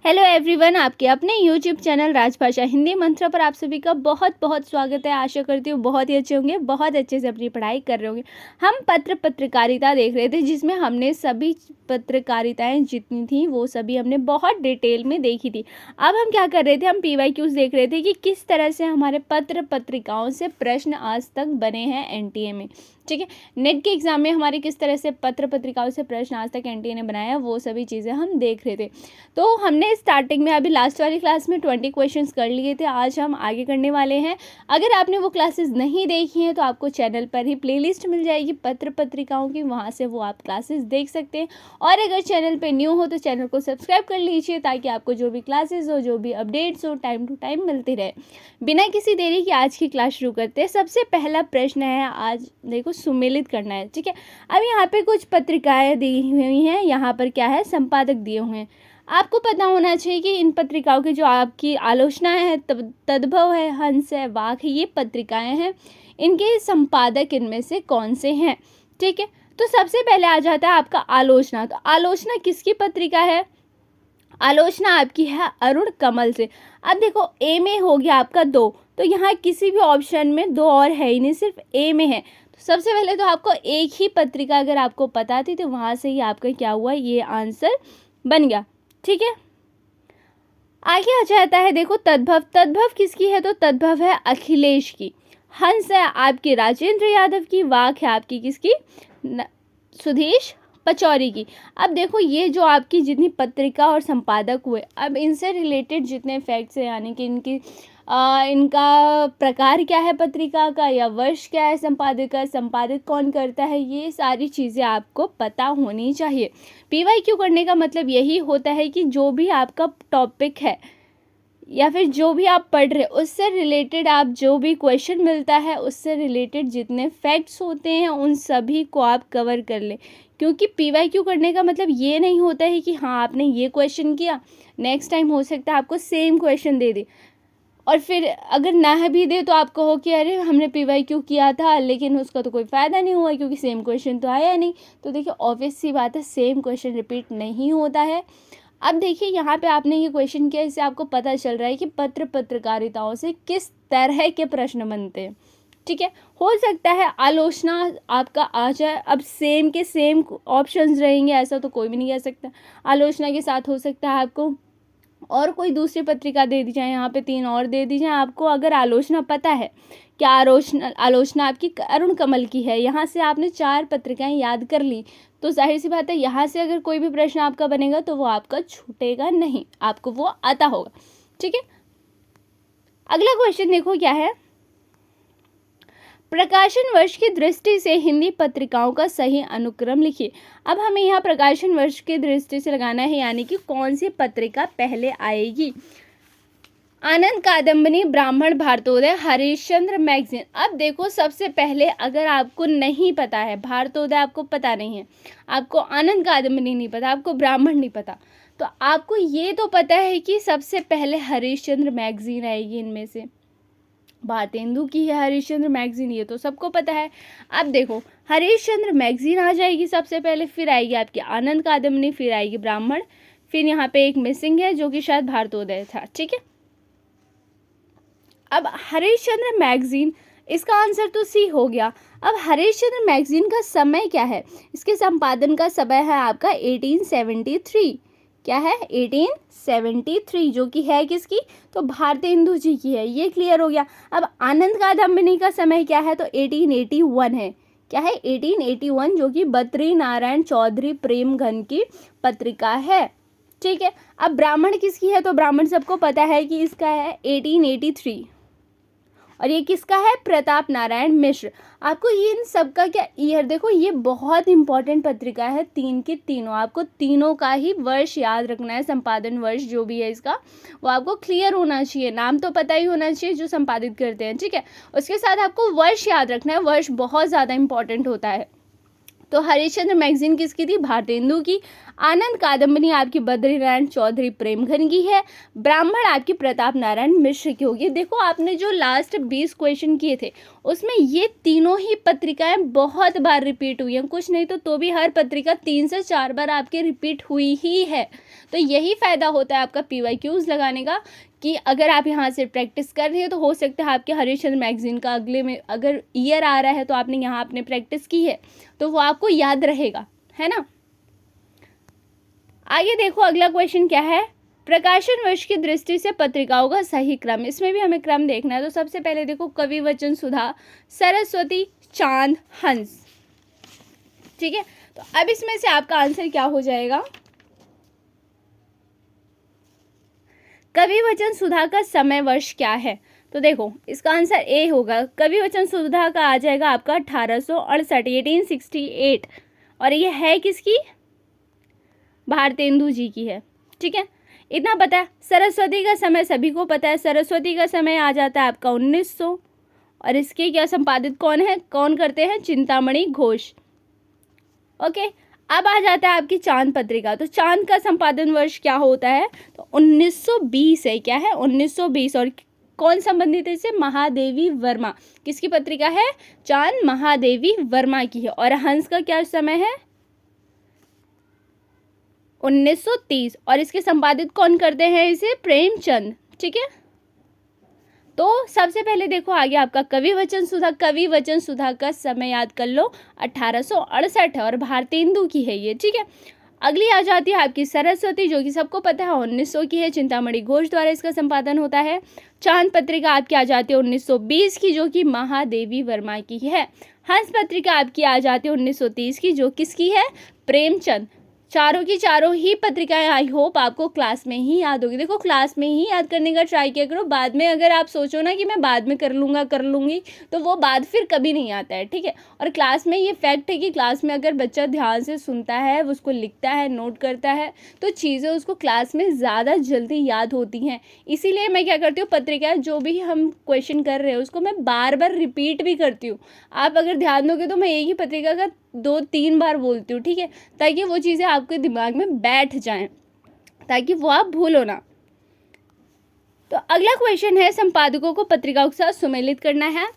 Hello everyone, आपके अपने YouTube channel राजभाषा हिंदी मंत्रा पर आप सभी का बहुत बहुत स्वागत है। आशा करती हूँ बहुत ही अच्छे होंगे, बहुत अच्छे से अपनी पढ़ाई कर रहे होंगे। हम पत्रकारिता देख रहे थे, जिसमें हमने सभी पत्रकारिताएं जितनी थी वो सभी हमने बहुत डिटेल में देखी थी। अब हम क्या कर रहे थे, हम PYQs देख रहे थे कि किस तरह से हमारे पत्रिकाओं से प्रश्न आज तक बने हैं NTA में। ठीक है, नेट के एग्जाम में हमारे किस तरह से पत्रिकाओं से प्रश्न आज तक NTA ने बनाया, वो सभी चीज़ें हम देख रहे थे। तो हमने स्टार्टिंग में अभी लास्ट वाली क्लास में 20 क्वेश्चंस कर लिए थे। आज हम आगे करने वाले हैं। अगर आपने वो क्लासेस नहीं देखी हैं तो आपको चैनल पर ही प्लेलिस्ट मिल जाएगी पत्रिकाओं की, वहाँ से वो आप क्लासेस देख सकते हैं। और अगर चैनल पे न्यू हो तो चैनल को सब्सक्राइब कर लीजिए, ताकि आपको जो भी क्लासेस हो, जो भी अपडेट्स हो, टाइम टू टाइम मिलती रहे। बिना किसी देरी की आज की क्लास शुरू करते हैं। सबसे पहला प्रश्न है, आज देखो सुमेलित करना है। ठीक है, अब यहाँ पे कुछ पत्रिकाएं दी हुई हैं, यहाँ पर क्या है, संपादक दिए हुए हैं। आपको पता होना चाहिए कि इन पत्रिकाओं की जो आपकी आलोचना है, तद्भव है, हंस है, वाक है, ये पत्रिकाएं हैं, इनके संपादक इनमें से कौन से हैं। ठीक है, तो सबसे पहले आ जाता है आपका आलोचना। तो आलोचना किसकी पत्रिका है? आलोचना आपकी है अरुण कमल से। अब देखो, ए में हो गया आपका 2, तो यहाँ किसी भी ऑप्शन में 2 और है ही नहीं, सिर्फ ए में है। तो सबसे पहले तो आपको एक ही पत्रिका अगर आपको पता थी तो वहाँ से ही आपका क्या हुआ, ये आंसर बन गया। ठीक है, आगे आ जाता है, देखो तद्भव किसकी है? तो तद्भव है अखिलेश की। हंस है आपकी राजेंद्र यादव की। वाक है आपकी किसकी? सुधीश पचौरी की। अब देखो, ये जो आपकी जितनी पत्रिका और संपादक हुए, अब इनसे रिलेटेड जितने फैक्ट्स हैं, यानी कि इनका प्रकार क्या है पत्रिका का, या वर्ष क्या है संपादित कौन करता है, ये सारी चीज़ें आपको पता होनी चाहिए। PYQ करने का मतलब यही होता है कि जो भी आपका टॉपिक है या फिर जो भी आप पढ़ रहे उससे रिलेटेड आप जो भी क्वेश्चन मिलता है, उससे रिलेटेड जितने फैक्ट्स होते हैं उन सभी को आप कवर कर लें। क्योंकि PYQ करने का मतलब ये नहीं होता है कि हाँ आपने ये क्वेश्चन किया, नेक्स्ट टाइम हो सकता है आपको सेम क्वेश्चन दे दे, और फिर अगर ना भी दे तो आप कहो कि अरे हमने PYQ किया था लेकिन उसका तो कोई फ़ायदा नहीं हुआ क्योंकि सेम क्वेश्चन तो आया नहीं। तो देखिए, ऑब्वियस सी बात है, सेम क्वेश्चन रिपीट नहीं होता है। अब देखिए, यहाँ पे आपने ये क्वेश्चन किया, इससे आपको पता चल रहा है कि पत्रकारिताओं से किस तरह के प्रश्न बनते हैं। ठीक है, हो सकता है आलोचना आपका आ जाए, अब सेम के सेम ऑप्शंस रहेंगे ऐसा तो कोई भी नहीं कह सकता। आलोचना के साथ हो सकता है आपको और कोई दूसरी पत्रिका दे दी जाए, यहाँ पे 3 और दे दी जाए। आपको अगर आलोचना पता है कि आलोचना आपकी अरुण कमल की है, यहाँ से आपने 4 पत्रिकाएं याद कर ली, तो जाहिर सी बात है यहाँ से अगर कोई भी प्रश्न आपका बनेगा तो वो आपका छूटेगा नहीं, आपको वो आता होगा। ठीक है, अगला क्वेश्चन देखो क्या है, प्रकाशन वर्ष की दृष्टि से हिंदी पत्रिकाओं का सही अनुक्रम लिखिए। अब हमें यहाँ प्रकाशन वर्ष की दृष्टि से लगाना है, यानी कि कौन सी पत्रिका पहले आएगी। आनंद कादम्बनी, ब्राह्मण, भारतोदय, हरिश्चंद्र मैगजीन। अब देखो, सबसे पहले अगर आपको नहीं पता है, भारतोदय आपको पता नहीं है, आपको आनंद कादम्बनी नहीं पता, आपको ब्राह्मण नहीं पता, तो आपको ये तो पता है कि सबसे पहले हरिश्चंद्र मैगजीन आएगी। इनमें से भारतेंदु की है हरिश्चंद्र मैगजीन, ये तो सबको पता है। अब देखो, हरिश्चंद्र मैगजीन आ जाएगी सबसे पहले, फिर आएगी आपकी आनंद कादम्बनी, फिर आएगी ब्राह्मण, फिर यहाँ पे एक मिसिंग है जो कि शायद भारतोदय था। ठीक है, अब हरिश्चंद्र मैगजीन, इसका आंसर तो सी हो गया। अब हरिश्चंद्र मैगजीन का समय क्या है? इसके संपादन का समय है आपका 1873। क्या है? 1873, जो कि है किसकी? तो भारतेंदु जी की है। ये क्लियर हो गया। अब आनंद कादम्बनी का समय क्या है? तो 1881 है। क्या है? 1881, जो कि बद्री नारायण चौधरी प्रेमघन की पत्रिका है। ठीक है, अब ब्राह्मण किसकी है? तो ब्राह्मण सबको पता है कि इसका है 1883, और ये किसका है? प्रताप नारायण मिश्र। आपको ये इन सब का क्या ईयर, देखो ये बहुत इंपॉर्टेंट पत्रिका है, 3 की तीनों, आपको तीनों का ही वर्ष याद रखना है। संपादन वर्ष जो भी है इसका, वो आपको क्लियर होना चाहिए, नाम तो पता ही होना चाहिए जो संपादित करते हैं। ठीक है, उसके साथ आपको वर्ष याद रखना है, वर्ष बहुत ज़्यादा इंपॉर्टेंट होता है। तो हरिश्चंद्र मैगजीन किसकी थी? भारतेंदु की। आनंद कादम्बनी आपकी बद्रीनारायण चौधरी प्रेमघन की है। ब्राह्मण आपकी प्रताप नारायण मिश्र की होगी। देखो आपने जो लास्ट 20 क्वेश्चन किए थे उसमें ये तीनों ही पत्रिकाएं बहुत बार रिपीट हुई हैं, कुछ नहीं तो भी हर पत्रिका 3 से 4 बार आपके रिपीट हुई ही है। तो यही फ़ायदा होता है आपका PYQs लगाने का कि अगर आप यहाँ से प्रैक्टिस कर रहे हो तो हो सकता है आपके हरिश्चंद्र मैगजीन का अगले में अगर ईयर आ रहा है तो आपने यहाँ आपने प्रैक्टिस की है तो वो आपको याद रहेगा, है ना। आगे देखो अगला क्वेश्चन क्या है? प्रकाशन वर्ष की दृष्टि से पत्रिकाओं का सही क्रम। इसमें भी हमें क्रम देखना है। तो सबसे पहले देखो कवि वचन सुधा, सरस्वती, चांद, हंस। ठीक है, तो अब इसमें से आपका आंसर क्या हो जाएगा? कवि वचन सुधा का समय वर्ष क्या है? तो देखो इसका आंसर ए होगा। कवि वचन सुधा का आ जाएगा आपका 1868, 1868। और ये है किसकी? भारतेंदु जी की है। ठीक है, इतना पता है। सरस्वती का समय सभी को पता है, सरस्वती का समय आ जाता है आपका 1900। और इसके क्या संपादित कौन करते हैं? चिंतामणि घोष। ओके, अब आ जाता है आपकी चांद पत्रिका। तो चांद का संपादन वर्ष क्या होता है? तो 1920 है। क्या है? 1920। और कौन संबंधित है इससे? महादेवी वर्मा। किसकी पत्रिका है? चांद महादेवी वर्मा की है। और हंस का क्या समय है? 1930। और इसके संपादित कौन करते हैं इसे? प्रेमचंद। ठीक है, तो सबसे पहले देखो आगे आपका कवि वचन सुधा। कवि वचन सुधा का समय याद कर लो 1868 है और भारतेंदु की है ये। ठीक है, अगली आ जाती है आपकी सरस्वती जो कि सबको पता है 1900 की है, चिंतामणि घोष द्वारा इसका संपादन होता है। चांद पत्रिका आपकी आ जाती है 1920 की जो कि महादेवी वर्मा की है। हंस पत्रिका आपकी आ जाती है 1930 की जो किसकी है? प्रेमचंद। चारों की चारों ही पत्रिकाएं आई होप आपको क्लास में ही याद होगी। देखो क्लास में ही याद करने का ट्राई किया करो। बाद में अगर आप सोचो ना कि मैं बाद में कर लूँगा कर लूँगी तो वो बाद फिर कभी नहीं आता है। ठीक है, और क्लास में ये फैक्ट है कि क्लास में अगर बच्चा ध्यान से सुनता है, उसको लिखता है, नोट करता है तो चीज़ें उसको क्लास में ज़्यादा जल्दी याद होती हैं। इसीलिए मैं क्या करती हूँ, पत्रिका जो भी हम क्वेश्चन कर रहे हैं उसको मैं बार बार रिपीट भी करती हूँ। आप अगर ध्यान दोगे तो मैं एक ही पत्रिका का 2-3 बार बोलती हूँ। ठीक है, ताकि वो चीज़ें आपके दिमाग में बैठ जाएं, ताकि वो आप भूलो ना। तो अगला क्वेश्चन है संपादकों को पत्रिकाओं के साथ सुमेलित करना है।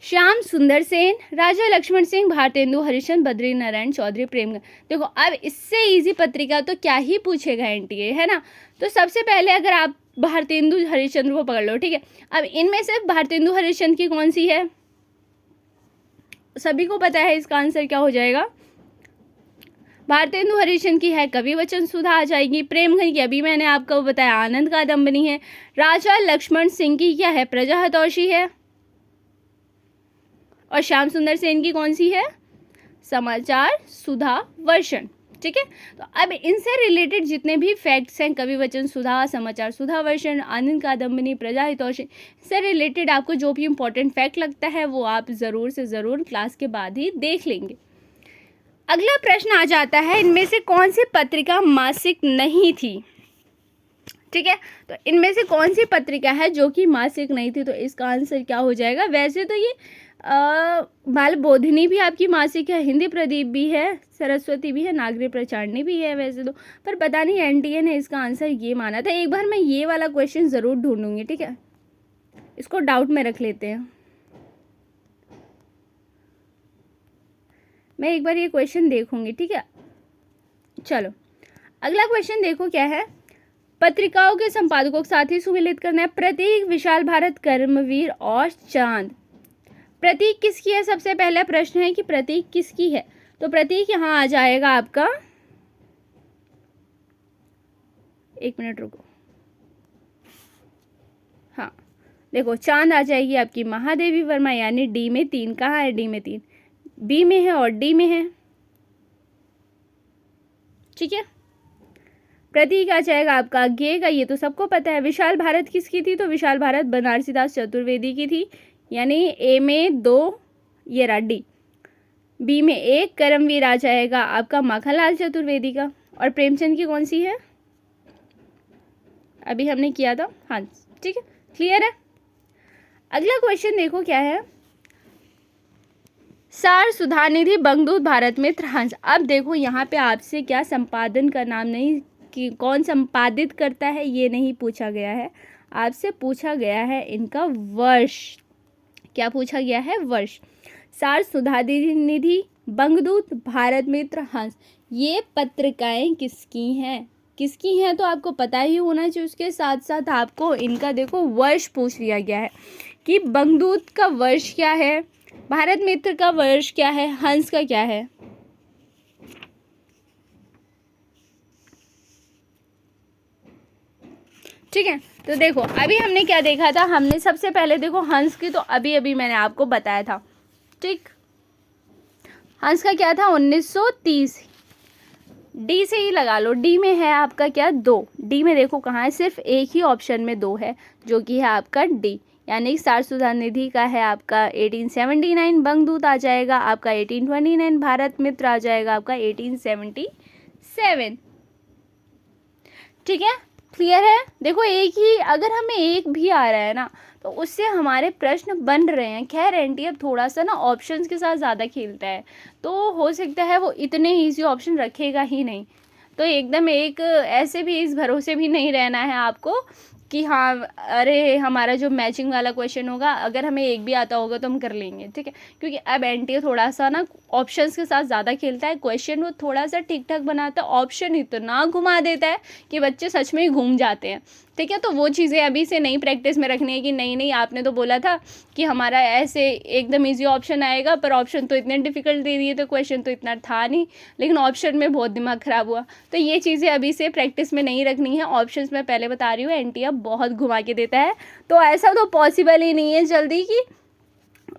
श्याम सुंदर सेन, राजा लक्ष्मण सिंह, भारतेंदु हरिश्चंद्र, बद्रीनारायण चौधरी प्रेमघन। देखो अब इससे इजी पत्रिका तो क्या ही पूछेगा एनटीए, है ना। तो सबसे पहले अगर आप भारतेंदु हरिश्चंद्र को पकड़ लो। ठीक है, अब इनमें से भारतेंदु हरिश्चंद्र की कौन सी है? सभी को पता है, इसका आंसर क्या हो जाएगा? भारतेंदु हरिश्चंद्र की है कवि वचन सुधा आ जाएगी। प्रेमघन की अभी मैंने आपको बताया आनंद कादम्बनी है। राजा लक्ष्मण सिंह की क्या है? प्रजाहतौषी है। और श्याम सुंदर सेन की कौन सी है? समाचार सुधा वर्षण। ठीक है, तो अब इनसे रिलेटेड जितने भी फैक्ट्स हैं, कवि वचन सुधा, समाचार सुधा वर्षण, आनंद कादम्बनी, प्रजाहितौषी, से रिलेटेड आपको जो भी इंपॉर्टेंट फैक्ट लगता है वो आप ज़रूर से ज़रूर क्लास के बाद ही देख लेंगे। अगला प्रश्न आ जाता है, इनमें से कौन सी पत्रिका मासिक नहीं थी? ठीक है, तो इनमें से कौन सी पत्रिका है जो कि मासिक नहीं थी? तो इसका आंसर क्या हो जाएगा? वैसे तो ये बालबोधिनी भी आपकी मासिक है, हिंदी प्रदीप भी है, सरस्वती भी है, नागरी प्रचारणी भी है वैसे तो, पर पता नहीं एनटीए ने इसका आंसर ये माना था। एक बार मैं ये वाला क्वेश्चन ज़रूर ढूंढूंगी। ठीक है, इसको डाउट में रख लेते हैं। मैं एक बार ये क्वेश्चन देखूंगी। ठीक है, चलो अगला क्वेश्चन देखो क्या है। पत्रिकाओं के संपादकों के साथ ही सुमेलित करना है। प्रतीक, विशाल भारत, कर्मवीर और चांद। प्रतीक किसकी है? सबसे पहला प्रश्न है कि प्रतीक किसकी है। तो प्रतीक यहाँ आ जाएगा आपका, एक मिनट रुको, हाँ देखो चांद आ जाएगी आपकी महादेवी वर्मा, यानी डी में 3। कहाँ है डी में 3? बी में है और डी में है। ठीक है, प्रतीक आ जाएगा आपका गे का, ये तो सबको पता है। विशाल भारत किसकी थी? तो विशाल भारत बनारसीदास चतुर्वेदी की थी, यानी ए में 2, ये रहा डी। बी में 1 कर्मवीर आ जाएगा आपका माखनलाल चतुर्वेदी का। और प्रेमचंद की कौन सी है? अभी हमने किया था, हाँ ठीक है, क्लियर है। अगला क्वेश्चन देखो क्या है। सार सुधानिधि बंगदूत भारत मित्र हंस। अब देखो यहाँ पे आपसे क्या संपादन का नाम नहीं कि कौन संपादित करता है ये नहीं पूछा गया है, आपसे पूछा गया है इनका वर्ष। क्या पूछा गया है? वर्ष। सार सुधानिधि बंगदूत भारत मित्र हंस, ये पत्रिकाएं किसकी हैं? किसकी हैं तो आपको पता ही होना चाहिए। उसके साथ साथ आपको इनका देखो वर्ष पूछ लिया गया है कि बंगदूत का वर्ष क्या है, भारत मित्र का वर्ष क्या है, हंस का क्या है। ठीक है, तो देखो अभी हमने क्या देखा था, हमने सबसे पहले देखो हंस की तो अभी अभी मैंने आपको बताया था। ठीक, हंस का क्या था 1930। डी से ही लगा लो, डी में है आपका क्या 2। डी में देखो कहाँ है, सिर्फ एक ही ऑप्शन में 2 है जो कि है आपका डी, यानी सार सुधानिधि का है आपका 1879, बंगदूत आ जाएगा आपका 1829, भारत मित्र आ जाएगा आपका 1877। ठीक है, क्लियर है। देखो एक ही, अगर हमें एक भी आ रहा है ना तो उससे हमारे प्रश्न बन रहे हैं। खैर एनटीए अब थोड़ा सा ना ऑप्शंस के साथ ज़्यादा खेलता है, तो हो सकता है वो इतने ईजी ऑप्शन रखेगा ही नहीं। तो एकदम एक ऐसे भी इस भरोसे भी नहीं रहना है आपको कि हाँ अरे हमारा जो मैचिंग वाला क्वेश्चन होगा अगर हमें एक भी आता होगा तो हम कर लेंगे। ठीक है, क्योंकि अब एनटीए थोड़ा सा ना ऑप्शंस के साथ ज़्यादा खेलता है, क्वेश्चन वो थोड़ा सा ठीक ठाक बनाता है, ऑप्शन इतना घुमा देता है कि बच्चे सच में ही घूम जाते हैं। ठीक है, तो वो चीज़ें अभी से नई प्रैक्टिस में रखनी है कि नहीं आपने तो बोला था कि हमारा ऐसे एकदम इजी ऑप्शन आएगा, पर ऑप्शन तो इतने डिफिकल्ट दे दिए, तो क्वेश्चन तो इतना था नहीं, लेकिन ऑप्शन में बहुत दिमाग ख़राब हुआ। तो ये चीज़ें अभी से प्रैक्टिस में नहीं रखनी है। ऑप्शंस मैं पहले बता रही हूँ, एनटीए बहुत घुमा के देता है, तो ऐसा तो पॉसिबल ही नहीं है जल्दी कि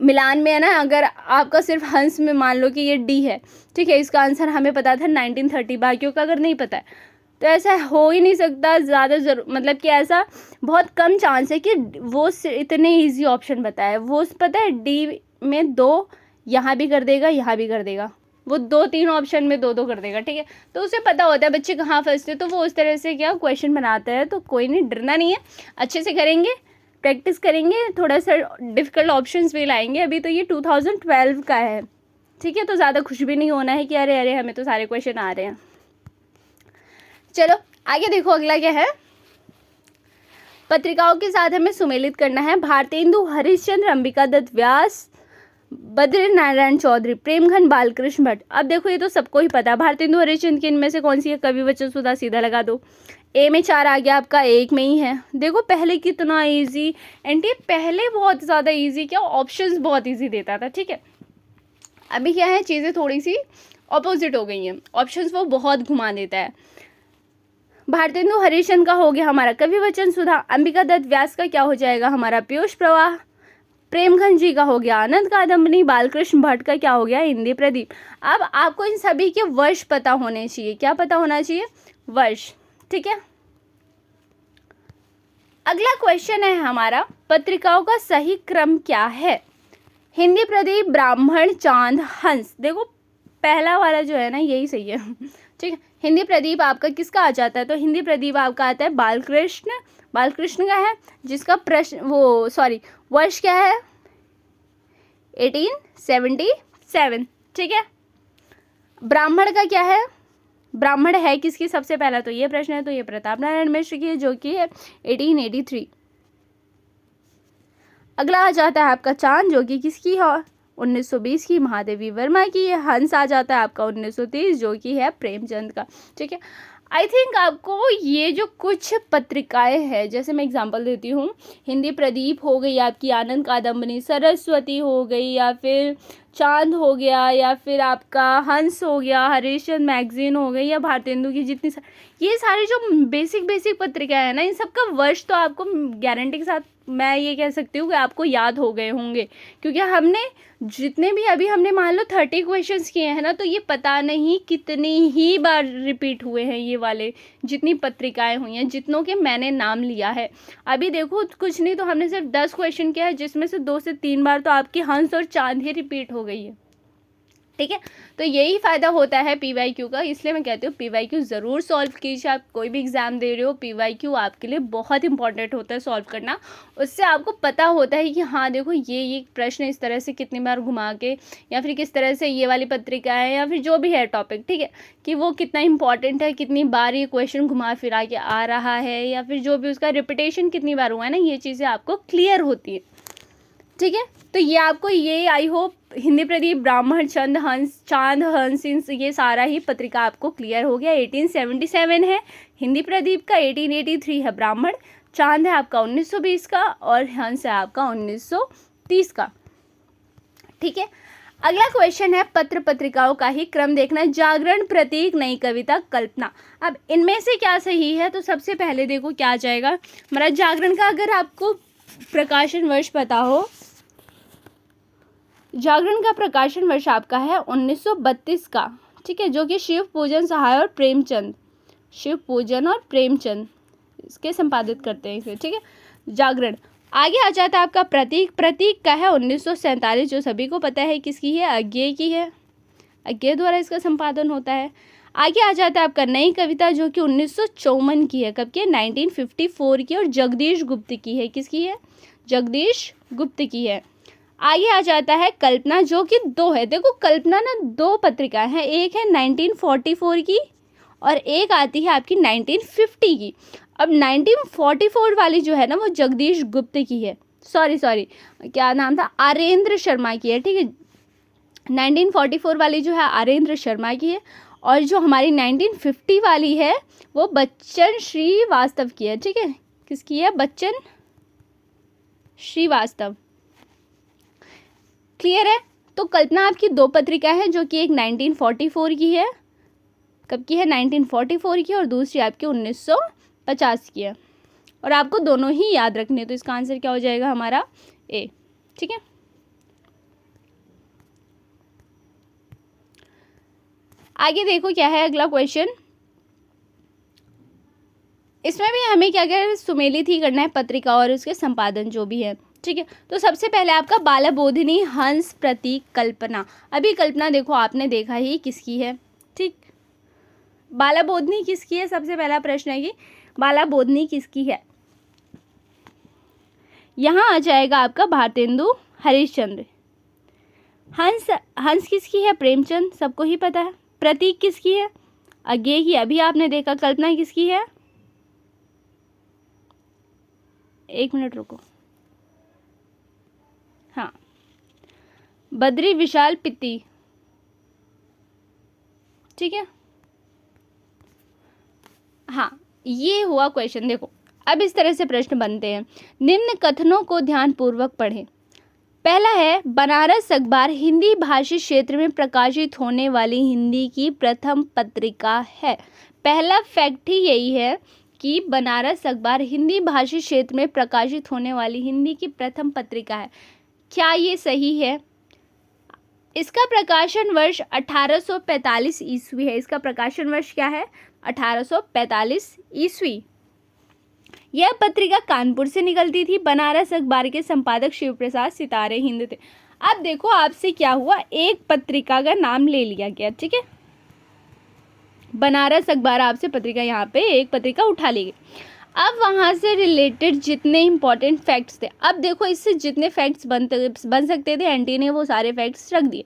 मिलान में है ना। अगर आपका सिर्फ हंस में मान लो कि ये डी है, ठीक है, इसका आंसर हमें पता था 1930, बाकियों का अगर नहीं पता है तो ऐसा हो ही नहीं सकता। ज़्यादा मतलब कि ऐसा बहुत कम चांस है कि वो इतने इजी ऑप्शन बताए। वो पता है डी में 2 यहाँ भी कर देगा, यहाँ भी कर देगा, वो 2-3 ऑप्शन में 2-2 कर देगा। ठीक है, तो उसे पता होता है बच्चे कहाँ फंसते, तो वो उस तरह से क्या क्वेश्चन बनाता है। तो कोई नहीं, डरना नहीं है, अच्छे से करेंगे, प्रैक्टिस करेंगे, थोड़ा सा डिफ़िकल्ट ऑप्शंस भी लाएंगे। अभी तो ये 2012 का है, ठीक है, तो ज़्यादा खुश भी नहीं होना है कि अरे अरे हमें तो सारे क्वेश्चन आ रहे हैं। चलो आगे देखो अगला क्या है। पत्रिकाओं के साथ हमें सुमेलित करना है। भारतेंदु हरिश्चंद्र, अंबिका दत्त व्यास, बद्री नारायण चौधरी, प्रेमघन बालकृष्ण भट्ट। अब देखो ये तो सबको ही पता है, भारतेंदु हरिश्चंद्र की इनमें से कौन सी है? कवि वचन सुधा, सीधा लगा दो। ए में 4 आ गया आपका, एक में ही है। देखो पहले कितना इजी, एनटीए पहले बहुत ज़्यादा इजी, क्या ऑप्शंस बहुत इजी देता था। ठीक है, अभी क्या है, चीज़ें थोड़ी सी ऑपोजिट हो गई हैं, ऑप्शंस वो बहुत घुमा देता है। भारतेंदु हरिश्चंद्र का हो गया हमारा कवि वचन सुधा, अंबिका दत्त व्यास का क्या हो जाएगा हमारा पीयूष प्रवाह, प्रेमघन जी का हो गया आनंद कादम्बनी, बालकृष्ण भट्ट का क्या हो गया हिंदी प्रदीप। अब आपको इन सभी के वर्ष पता होने चाहिए। क्या पता होना चाहिए? वर्ष। ठीक है, अगला क्वेश्चन है हमारा, पत्रिकाओं का सही क्रम क्या है? हिंदी प्रदीप, ब्राह्मण, चांद, हंस। देखो पहला वाला जो है ना यही सही है। ठीक है, हिंदी प्रदीप आपका किसका आ जाता है? तो हिंदी प्रदीप आपका आता है बालकृष्ण का है, जिसका प्रश्न वो सॉरी वर्ष क्या है 1877। ठीक है, ब्राह्मण का क्या है? ब्राह्मण है किसकी सबसे पहला? तो ये प्रश्न है, तो ये प्रताप नारायण मिश्र की है, जो कि है 1883। अगला आ जाता है आपका चांद, जो कि किसकी है 1920 की, महादेवी वर्मा की। हंस आ जाता है आपका 1930, जो कि है प्रेमचंद का। ठीक है, आई थिंक आपको ये जो कुछ पत्रिकाएं हैं, जैसे मैं एग्जांपल देती हूँ, हिंदी प्रदीप हो गई आपकी, आनंद कादम्बनी, सरस्वती हो गई, या फिर चांद हो गया, या फिर आपका हंस हो गया, हरिश्चंद्र मैगजीन हो गई, या भारतेंदु की जितनी ये सारी जो बेसिक पत्रिकाएं हैं ना, इन सब का वर्ष तो आपको गारंटी के साथ मैं ये कह सकती हूँ कि आपको याद हो गए होंगे, क्योंकि हमने जितने भी अभी हमने मान लो 30 क्वेश्चंस किए हैं ना, तो ये पता नहीं कितनी ही बार रिपीट हुए हैं ये वाले, जितनी पत्रिकाएं हुई हैं, जितनों के मैंने नाम लिया है। अभी देखो कुछ नहीं तो हमने सिर्फ 10 क्वेश्चन किया है, जिसमें से 2 से 3 बार तो आपकी हंस और चांद ही रिपीट हो गई है। ठीक है। तो यही फ़ायदा होता है पीवाईक्यू का, इसलिए मैं कहती हूँ पीवाईक्यू ज़रूर सॉल्व कीजिए। आप कोई भी एग्ज़ाम दे रहे हो, पीवाईक्यू आपके लिए बहुत इंपॉर्टेंट होता है सॉल्व करना। उससे आपको पता होता है कि हाँ देखो ये प्रश्न इस तरह से कितनी बार घुमा के, या फिर किस तरह से ये वाली पत्रिका है, या फिर जो भी है टॉपिक, ठीक है, कि वो कितना इंपॉर्टेंट है, कितनी बार ये क्वेश्चन घुमा फिरा के आ रहा है, या फिर जो भी उसका रिपीटेशन कितनी बार हुआ है ना, ये चीज़ें आपको क्लियर होती है। ठीक है। तो ये आपको, ये आई होप हिंदी प्रदीप, ब्राह्मण, चंद हंस, चांद हंस, ये सारा ही पत्रिका आपको क्लियर हो गया। 1877 है हिंदी प्रदीप का, 1883 है ब्राह्मण, चांद है आपका 1920 का, और हंस है आपका 1930 का। ठीक है। अगला क्वेश्चन है पत्र पत्रिकाओं का ही क्रम देखना। जागरण, प्रतीक, नई कविता, कल्पना। अब इनमें से क्या सही है? तो सबसे पहले देखो क्या आ जाएगा हमारा जागरण का। अगर आपको प्रकाशन वर्ष पता हो, जागरण का प्रकाशन वर्ष आपका है 1932 का। ठीक है, जो कि शिव पूजन सहाय और प्रेमचंद, शिव पूजन और प्रेमचंद इसके संपादित करते हैं इसे। ठीक है, जागरण। आगे आ जाता है आपका प्रतीक। प्रतीक का है 1947, जो सभी को पता है किसकी है, अज्ञेय की है, अज्ञेय द्वारा इसका संपादन होता है। आगे आ जाता है आपका नई कविता, जो कि 1954 की है। कब की है? 1954 की, और जगदीश गुप्त की है। किसकी है? जगदीश गुप्त की है। आगे आ जाता है कल्पना, जो कि 2 है। देखो कल्पना ना 2 पत्रिकाएं हैं, एक है 1944 की और एक आती है आपकी 1950 की। अब 1944 वाली जो है ना, वो जगदीश गुप्त की है, सॉरी क्या नाम था, आरेंद्र शर्मा की है। ठीक है, 1944 वाली जो है आरेंद्र शर्मा की है, और जो हमारी 1950 वाली है वो बच्चन श्रीवास्तव की है। ठीक है, किसकी है? बच्चन श्रीवास्तव। क्लियर है? तो कल्पना आपकी 2 पत्रिका है, जो कि एक 1944 की है। कब की है? 1944 की, और दूसरी आपकी 1950 की है। और आपको दोनों ही याद रखने, तो इसका आंसर क्या हो जाएगा हमारा? ए। ठीक है, आगे देखो क्या है अगला क्वेश्चन। इसमें भी हमें क्या क्या सुमेलित ही करना है पत्रिका और उसके संपादन जो भी है। ठीक है, तो सबसे पहले आपका बालाबोधिनी, हंस, प्रतीक, कल्पना। अभी कल्पना देखो आपने देखा ही किसकी है। ठीक, बालाबोधिनी किसकी है? सबसे पहला प्रश्न है कि बालाबोधिनी किसकी है। यहाँ आ जाएगा आपका भारतेंदु हरिश्चंद्र। हंस किसकी है? प्रेमचंद, सबको ही पता है। प्रतीक किसकी है? अज्ञेय की, अभी आपने देखा। कल्पना किसकी है? 1 मिनट रुको, हाँ, बद्री विशाल पित्ती। ठीक है, हाँ, ये हुआ क्वेश्चन। देखो अब इस तरह से प्रश्न बनते हैं। निम्न कथनों को ध्यानपूर्वक पढ़ें। पहला है, बनारस अखबार हिंदी भाषी क्षेत्र में प्रकाशित होने वाली हिंदी की प्रथम पत्रिका है। पहला फैक्ट ही यही है कि बनारस अखबार हिंदी भाषी क्षेत्र में प्रकाशित होने वाली हिंदी की प्रथम पत्रिका है। क्या ये सही है? इसका प्रकाशन वर्ष 1845 ईस्वी है। इसका प्रकाशन वर्ष क्या है? 1845 ईस्वी। यह पत्रिका कानपुर से निकलती थी। बनारस अखबार के संपादक शिव प्रसाद सितारे हिंद थे। अब देखो आपसे क्या हुआ, एक पत्रिका का नाम ले लिया गया। ठीक है, बनारस अखबार आपसे पत्रिका, यहाँ पे एक पत्रिका उठा ली गई। अब वहाँ से रिलेटेड जितने इंपॉर्टेंट फैक्ट्स थे, अब देखो इससे जितने फैक्ट्स बन सकते थे एंटी ने वो सारे फैक्ट्स रख दिए।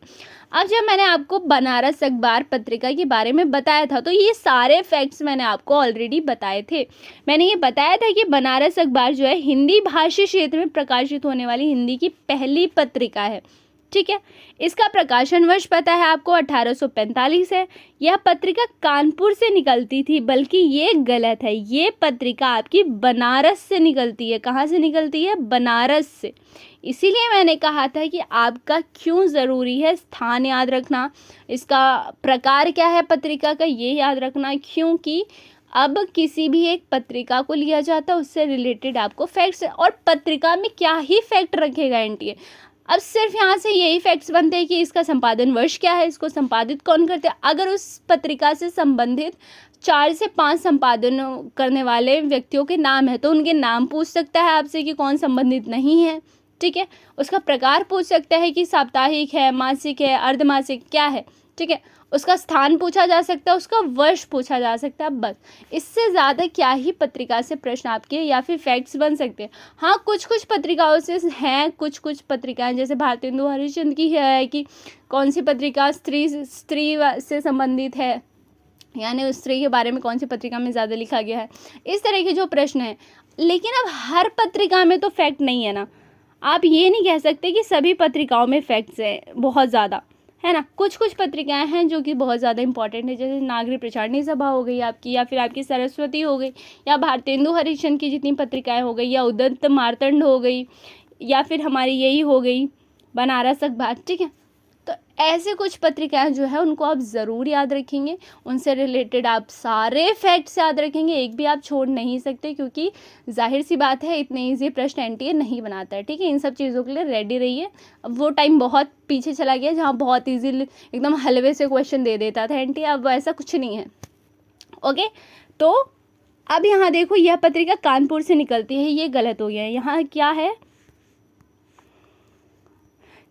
अब जब मैंने आपको बनारस अखबार पत्रिका के बारे में बताया था, तो ये सारे फैक्ट्स मैंने आपको ऑलरेडी बताए थे। मैंने ये बताया था कि बनारस अखबार जो है हिंदी भाषी क्षेत्र में प्रकाशित होने वाली हिंदी की पहली पत्रिका है। ठीक है, इसका प्रकाशन वर्ष पता है आपको, 1845 है। यह पत्रिका कानपुर से निकलती थी, बल्कि ये गलत है, ये पत्रिका आपकी बनारस से निकलती है। कहाँ से निकलती है? बनारस से। इसीलिए मैंने कहा था कि आपका क्यों ज़रूरी है स्थान याद रखना, इसका प्रकार क्या है पत्रिका का ये याद रखना, क्योंकि अब किसी भी एक पत्रिका को लिया जाता है उससे रिलेटेड आपको फैक्ट्स, और पत्रिका में क्या ही फैक्ट रखेगा एनटीए। अब सिर्फ यहाँ से यही फैक्ट्स बनते हैं कि इसका संपादन वर्ष क्या है, इसको संपादित कौन करते हैं। अगर उस पत्रिका से संबंधित 4 से 5 संपादन करने वाले व्यक्तियों के नाम है तो उनके नाम पूछ सकता है आपसे कि कौन संबंधित नहीं है। ठीक है। उसका प्रकार पूछ सकता है कि साप्ताहिक है, मासिक है, अर्धमासिक क्या है, ठीक है। उसका स्थान पूछा जा सकता है, उसका वर्ष पूछा जा सकता है, बस। इससे ज़्यादा क्या ही पत्रिका से प्रश्न आपके या फिर फैक्ट्स बन सकते हैं। हाँ, कुछ कुछ पत्रिकाओं से हैं, कुछ कुछ पत्रिकाएं जैसे भारतेंदु हरिश्चंद्र की है कि कौन सी पत्रिका स्त्री से संबंधित है, यानी उस स्त्री के बारे में कौन सी पत्रिका में ज़्यादा लिखा गया है, इस तरह के जो प्रश्न हैं। लेकिन अब हर पत्रिका में तो फैक्ट नहीं है ना, आप ये नहीं कह सकते कि सभी पत्रिकाओं में फैक्ट्स हैं बहुत ज़्यादा, है ना। कुछ कुछ पत्रिकाएं हैं जो कि बहुत ज़्यादा इंपॉर्टेंट है, जैसे नागरिक प्रचारणी सभा हो गई आपकी, या फिर आपकी सरस्वती हो गई, या भारतेंदु हरिश्चंद्र की जितनी पत्रिकाएं हो गई, या उदंत मार्तंड हो गई, या फिर हमारी यही हो गई बनारस अखबार, ठीक है। तो ऐसे कुछ पत्रिकाएं जो है उनको आप ज़रूर याद रखेंगे, उनसे रिलेटेड आप सारे फैक्ट्स याद रखेंगे, एक भी आप छोड़ नहीं सकते, क्योंकि जाहिर सी बात है इतने इजी प्रश्न एनटीए नहीं बनाता है, ठीक है। इन सब चीज़ों के लिए रेडी रहिए। अब वो टाइम बहुत पीछे चला गया जहाँ बहुत ईजी एकदम हलवे से क्वेश्चन दे देता था एनटीए, अब ऐसा कुछ नहीं है। ओके, तो अब यहाँ देखो, यह पत्रिका कानपुर से निकलती है, ये गलत हो गया है। यहाँ क्या है,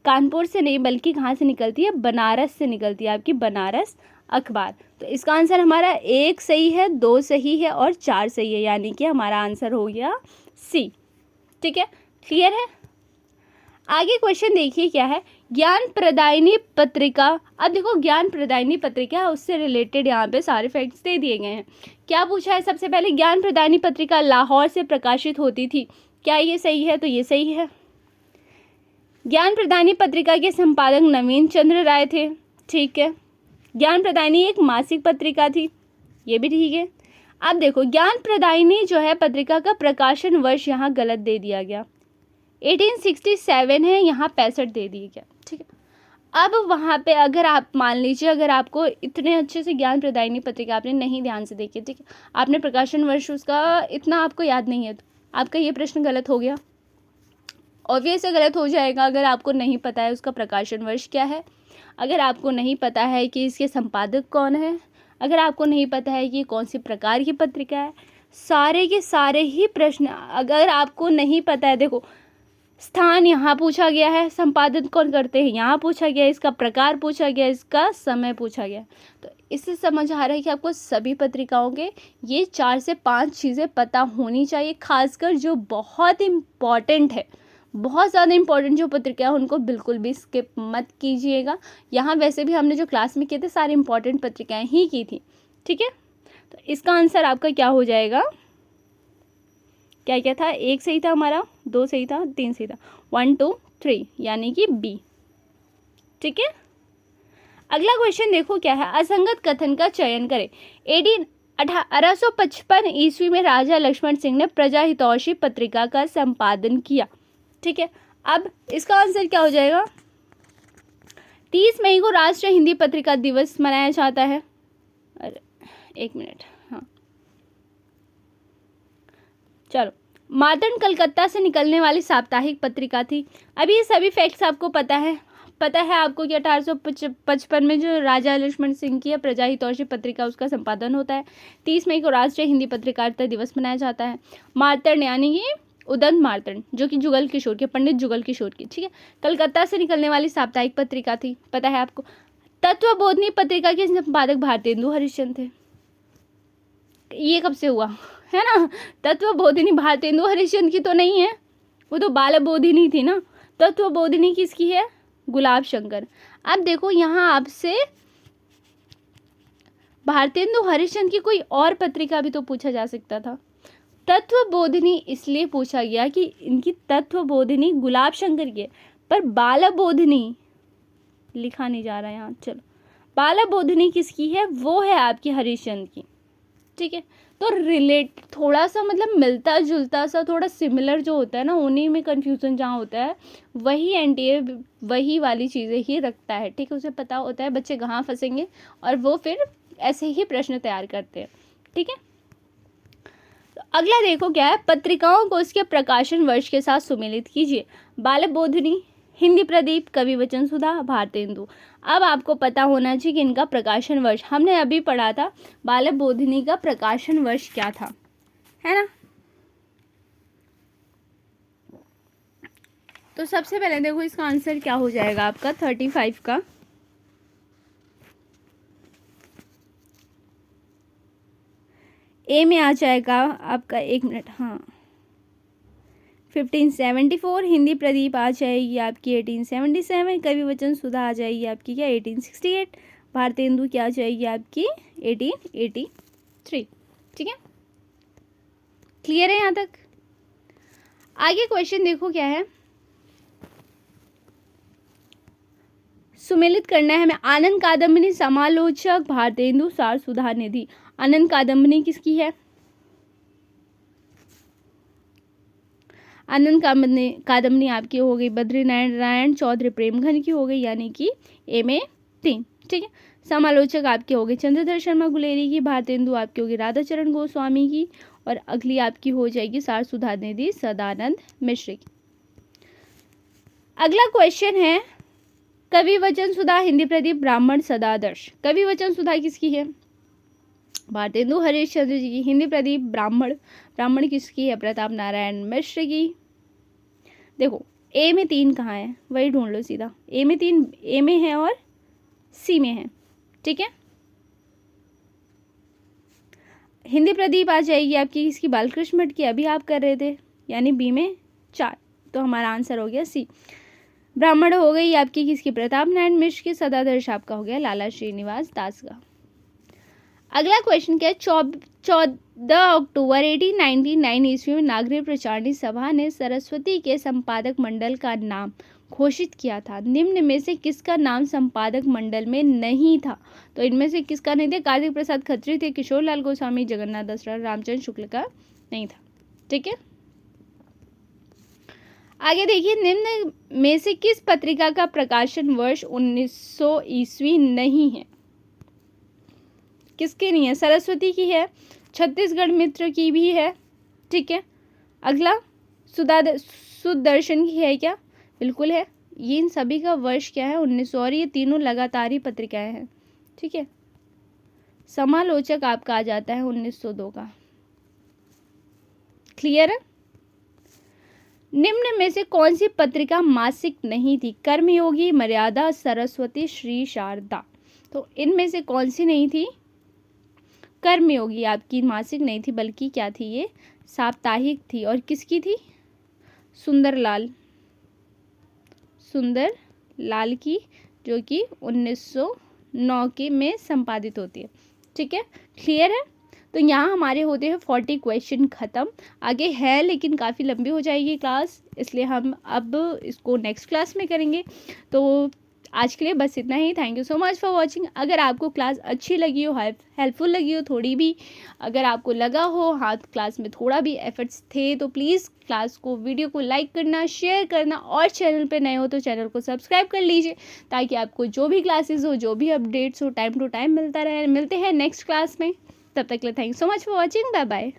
कानपुर से नहीं बल्कि कहाँ से निकलती है, बनारस से निकलती है आपकी बनारस अखबार। तो इसका आंसर हमारा 1 सही है, 2 सही है और 4 सही है, यानी कि हमारा आंसर हो गया सी, ठीक है। क्लियर है। आगे क्वेश्चन देखिए क्या है, ज्ञान प्रदायिनी पत्रिका। अब देखो, ज्ञान प्रदायिनी पत्रिका है, उससे रिलेटेड यहाँ पे सारे फैक्ट्स दे दिए गए हैं। क्या पूछा है, सबसे पहले ज्ञान प्रदायिनी पत्रिका लाहौर से प्रकाशित होती थी, क्या ये सही है, तो ये सही है। ज्ञान प्रदायिनी पत्रिका के संपादक नवीन चंद्र राय थे, ठीक है। ज्ञान प्रदायिनी एक मासिक पत्रिका थी, ये भी ठीक है। अब देखो, ज्ञान प्रदायिनी जो है पत्रिका का प्रकाशन वर्ष यहाँ गलत दे दिया गया, 1867 है, यहाँ 65 दे दिया गया, ठीक है। अब वहाँ पे अगर आप मान लीजिए, अगर आपको इतने अच्छे से ज्ञान प्रदायिनी पत्रिका आपने नहीं ध्यान से देखी, ठीक है, आपने प्रकाशन वर्ष उसका इतना आपको याद नहीं है, तो आपका ये प्रश्न गलत हो गया, ऑब्वियस गलत हो जाएगा। अगर आपको नहीं पता है उसका प्रकाशन वर्ष क्या है, अगर आपको नहीं पता है कि इसके संपादक कौन है, अगर आपको नहीं पता है कि कौन सी प्रकार की पत्रिका है, सारे के सारे ही प्रश्न अगर आपको नहीं पता है, देखो स्थान यहाँ पूछा गया है, संपादन कौन करते हैं यहाँ पूछा गया, इसका प्रकार पूछा गया, इसका समय पूछा गया, तो इससे समझ आ रहा है कि आपको सभी पत्रिकाओं के ये 4 से 5 चीज़ें पता होनी चाहिए, खासकर जो बहुत इम्पॉर्टेंट है, बहुत ज़्यादा इंपॉर्टेंट जो पत्रिका है उनको बिल्कुल भी स्किप मत कीजिएगा। यहाँ वैसे भी हमने जो क्लास में किए थे सारी इंपॉर्टेंट पत्रिकाएं ही की थी, ठीक है। तो इसका आंसर आपका क्या हो जाएगा, क्या क्या था, 1 सही था हमारा, 2 सही था, 3 सही था, 1 2 3 यानी कि बी, ठीक है। अगला क्वेश्चन देखो क्या है, असंगत कथन का चयन करें। 1855 ईस्वी में राजा लक्ष्मण सिंह ने प्रजाहितैषी पत्रिका का संपादन किया, ठीक है। अब इसका आंसर क्या हो जाएगा, 30 मई को राष्ट्रीय हिंदी पत्रिका दिवस मनाया जाता है। अरे 1 मिनट, हाँ चलो। मार्तंड कलकत्ता से निकलने वाली साप्ताहिक पत्रिका थी। अभी ये सभी फैक्ट्स आपको पता है आपको कि 1855 में जो राजा लक्ष्मण सिंह की प्रजाहितैषी पत्रिका उसका संपादन होता है। 30 मई को राष्ट्रीय हिंदी पत्रकारिता दिवस मनाया जाता है। मार्तंड यानी कि उदंत मार्तंड जो कि जुगल किशोर के, पंडित जुगल किशोर की, ठीक है, कलकत्ता से निकलने वाली साप्ताहिक पत्रिका थी, पता है आपको। तत्वबोधिनी पत्रिका के संपादक भारतेंदु हरिश्चंद्र थे। ये कब से हुआ है ना, तत्वबोधिनी भारतेंदु हरिश्चंद्र की तो नहीं है, वो तो बालबोधिनी थी ना। तत्वबोधिनी किसकी है, गुलाब शंकर। अब देखो यहाँ आपसे भारतेंदु हरिश्चंद्र की कोई और पत्रिका भी तो पूछा जा सकता था। तत्वबोधिनी इसलिए पूछा गया कि इनकी तत्वबोधिनी गुलाब शंकर की है, पर बालबोधिनी लिखा नहीं जा रहा है यहाँ, चलो बालबोधिनी किसकी है, वो है आपकी हरिश्चंद्र की, ठीक है। तो रिलेट थोड़ा सा मतलब मिलता जुलता सा, थोड़ा सिमिलर जो होता है ना, उन्हीं में कन्फ्यूज़न जहाँ होता है वही एनटीए वही वाली चीज़ें ही रखता है, ठीक है। उसे पता होता है बच्चे कहाँ फंसेंगे और वो फिर ऐसे ही प्रश्न तैयार करते हैं, ठीक है। तो अगला देखो क्या है, पत्रिकाओं को उसके प्रकाशन वर्ष के साथ सुमेलित कीजिए। बालबोधिनी, हिंदी प्रदीप, कवि वचन सुधा, भारतेंदु। अब आपको पता होना चाहिए कि इनका प्रकाशन वर्ष, हमने अभी पढ़ा था बालबोधिनी का प्रकाशन वर्ष क्या था, है ना। तो सबसे पहले देखो इसका आंसर क्या हो जाएगा आपका 35 का। ए में आ जाएगा आपका, 1 मिनट, हाँ 1574। हिंदी प्रदीप आ जाएगी आपकी 1877। कवि वचन सुधा आ जाएगी आपकी क्या 1868। भारतेंदु क्या आ जाएगी आपकी 1883। ठीक है, क्लियर है यहाँ तक। आगे क्वेश्चन देखो क्या है, सुमेलित करना है हमें। आनंद कादम्बनी समालोचक भारतेंदु सार सुधा निधि। आनंद कादम्बनी किसकी है? आनंद कादम्बनी आपकी हो गई बद्रीनारायण चौधरी प्रेमघन की हो गई, यानी कि ए में 3। ठीक है, समालोचक आपके हो गए चंद्रधर शर्मा गुलेरी की। भारतेंदु आपकी होगी राधाचरण गोस्वामी की। और अगली आपकी हो जाएगी सार सुधा निधि सदानंद मिश्र की। अगला क्वेश्चन है, कवि वचन सुधा हिंदी प्रदीप ब्राह्मण सदादर्श। कवि वचन सुधा किसकी है? भारतेंदु हरिश्चंद्र जी की। हिंदी प्रदीप ब्राह्मण, ब्राह्मण किसकी है? प्रताप नारायण मिश्र की। देखो ए में 3 कहाँ है, वही ढूंढ लो सीधा। ए में 3, ए में है और सी में है। ठीक है, हिंदी प्रदीप आ जाएगी आपकी किसकी? बालकृष्ण भट्ट की, अभी आप कर रहे थे, यानी बी में 4। तो हमारा आंसर हो गया सी। ब्राह्मण हो गई आपकी किसकी? प्रताप नारायण मिश्र की। सदादर्श आपका हो गया लाला श्रीनिवास दास का। अगला क्वेश्चन क्या है, 14 अक्टूबर 1899 ईस्वी में नागरिक प्रचारणी सभा ने सरस्वती के संपादक मंडल का नाम घोषित किया था। निम्न में से किसका नाम संपादक मंडल में नहीं था? तो इनमें से किसका नहीं था? कार्तिक प्रसाद खत्री थे, किशोर लाल गोस्वामी, जगन्नाथ दसरा, रामचंद्र शुक्ल का नहीं था। ठीक है, आगे देखिए, निम्न में से किस पत्रिका का प्रकाशन वर्ष 1900 ईस्वी नहीं है? किसकी नहीं है? सरस्वती की है, छत्तीसगढ़ मित्र की भी है। ठीक है, अगला सुदर्शन की है क्या? बिल्कुल है। ये इन सभी का वर्ष क्या है? 1900। और ये तीनों लगातार ही पत्रिकाएं हैं। ठीक है, समालोचक आपका आ जाता है 1902 का। क्लियर है? निम्न में से कौन सी पत्रिका मासिक नहीं थी? कर्मयोगी, मर्यादा, सरस्वती, श्री शारदा। तो इनमें से कौन सी नहीं थी? कर्मयोगी आपकी मासिक नहीं थी, बल्कि क्या थी? ये साप्ताहिक थी। और किसकी थी? सुंदरलाल की, जो कि 1909 के में संपादित होती है। ठीक है, क्लियर है? तो यहाँ हमारे होते हैं 40 क्वेश्चन ख़त्म। आगे है लेकिन काफ़ी लंबी हो जाएगी क्लास, इसलिए हम अब इसको नेक्स्ट क्लास में करेंगे। तो आज के लिए बस इतना ही। Thank you so much for watching. अगर आपको क्लास अच्छी लगी हो, हेल्पफुल लगी हो थोड़ी भी, अगर आपको लगा हो हाँ क्लास में थोड़ा भी एफर्ट्स थे, तो प्लीज़ क्लास को, वीडियो को लाइक करना, शेयर करना, और चैनल पे नए हो तो चैनल को सब्सक्राइब कर लीजिए, ताकि आपको जो भी क्लासेस हो, जो भी अपडेट्स हो, टाइम टू टाइम मिलता रहे। मिलते हैं नेक्स्ट क्लास में, तब तक के लिए thank you so much for watching. Bye bye.